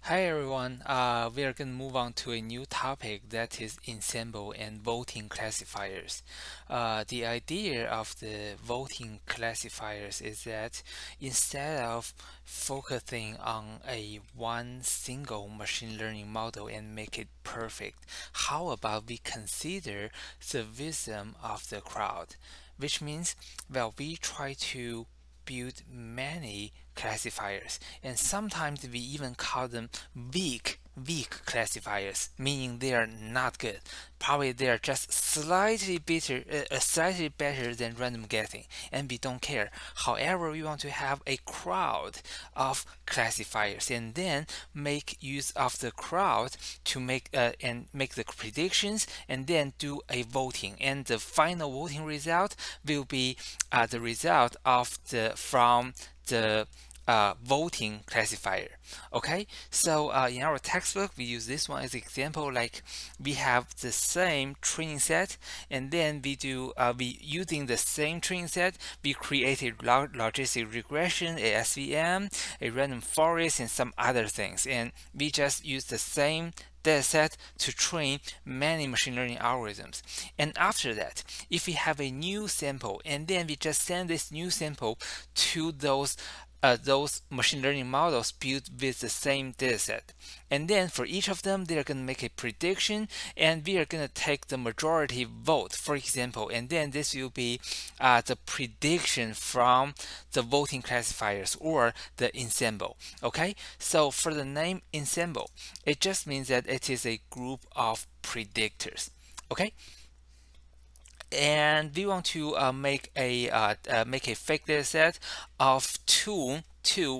Hi everyone, we are going to move on to a new topic that is ensemble and voting classifiers. The idea of the voting classifiers is that instead of focusing on a one single machine learning model and make it perfect, how about we consider the wisdom of the crowd? Which means, well, we try to build many classifiers, and sometimes we even call them weak classifiers, meaning they are not good. Probably they are just slightly better than random guessing, and we don't care. However, we want to have a crowd of classifiers, and then make use of the crowd to make the predictions, and then do a voting, and the final voting result will be the result of the voting classifier. Okay, so in our textbook we use this one as example. Like, we have the same training set, and then we using the same training set, we create a logistic regression, a SVM, a random forest, and some other things, and we just use the same dataset to train many machine learning algorithms. And after that, if we have a new sample, and then we just send this new sample to those machine learning models built with the same dataset. And then for each of them, they're going to make a prediction, and we are going to take the majority vote, for example, and then this will be the prediction from the voting classifiers or the ensemble. Okay, so for the name ensemble, it just means that it is a group of predictors. Okay, and we want to make a fake data set of two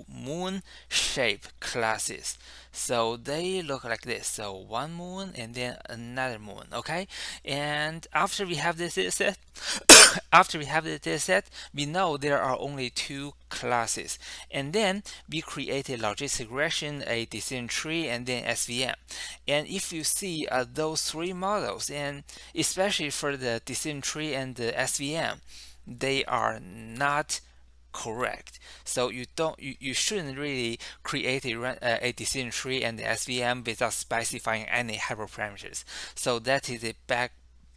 moon shape classes. So they look like this. So one moon and then another moon. Okay, and after we have this data set, we know there are only two classes, and then we create a logistic regression, a decision tree, and then SVM. And if you see those three models, and especially for the decision tree and the SVM, they are not correct. So you shouldn't really create a decision tree and the SVM without specifying any hyperparameters. So that is a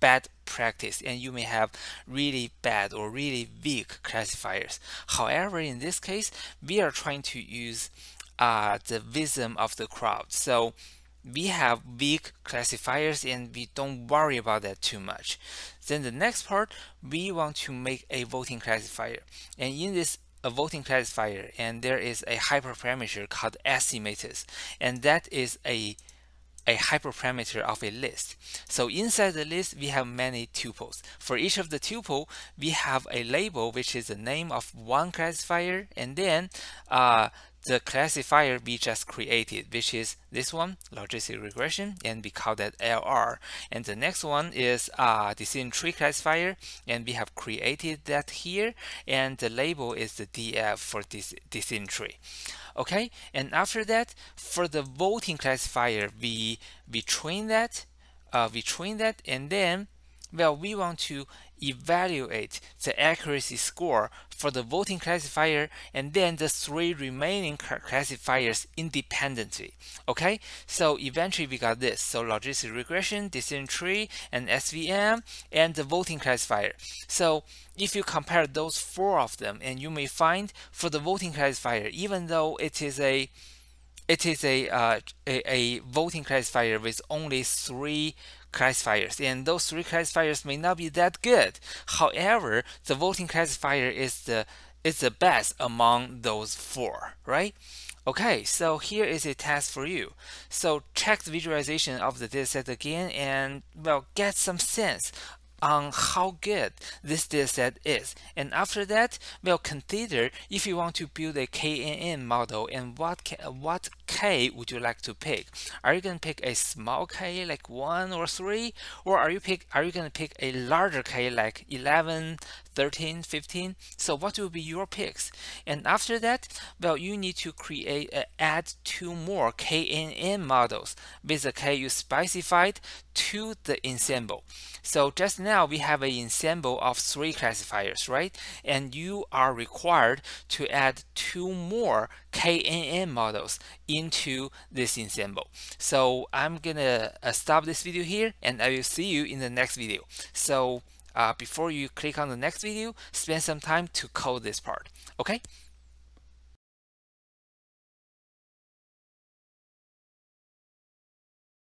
bad practice, and you may have really bad or really weak classifiers. However, in this case, we are trying to use the wisdom of the crowd. So we have weak classifiers, and we don't worry about that too much. Then the next part, we want to make a voting classifier, and in this a voting classifier, and there is a hyperparameter called estimators, and that is a hyperparameter of a list. So inside the list, we have many tuples. For each of the tuple, we have a label, which is the name of one classifier, and then the classifier we just created, which is this one, logistic regression, and we call that LR. And the next one is decision tree classifier, and we have created that here, and the label is the DF for this decision tree. Okay, and after that, for the voting classifier, we train that, and then, well, we want to evaluate the accuracy score for the voting classifier and then the three remaining classifiers independently. Okay, so eventually we got this. So logistic regression, decision tree, and SVM, and the voting classifier. So if you compare those four of them, and you may find for the voting classifier, even though it is a voting classifier with only three classifiers, and those three classifiers may not be that good. However, the voting classifier is the best among those four, right? Okay, so here is a task for you. So check the visualization of the dataset again, and, well, get some sense on how good this dataset is. And after that, we'll consider if you want to build a KNN model, and what K would you like to pick. Are you going to pick a small K like 1 or 3, or are you going to pick a larger K like 11, 13, 15. So what will be your picks? And after that, well, you need to create add two more KNN models with the K you specified to the ensemble. So just now we have an ensemble of 3 classifiers, right? And you are required to add 2 more KNN models into this ensemble. So I'm gonna stop this video here, and I will see you in the next video. So before you click on the next video, spend some time to code this part. Okay?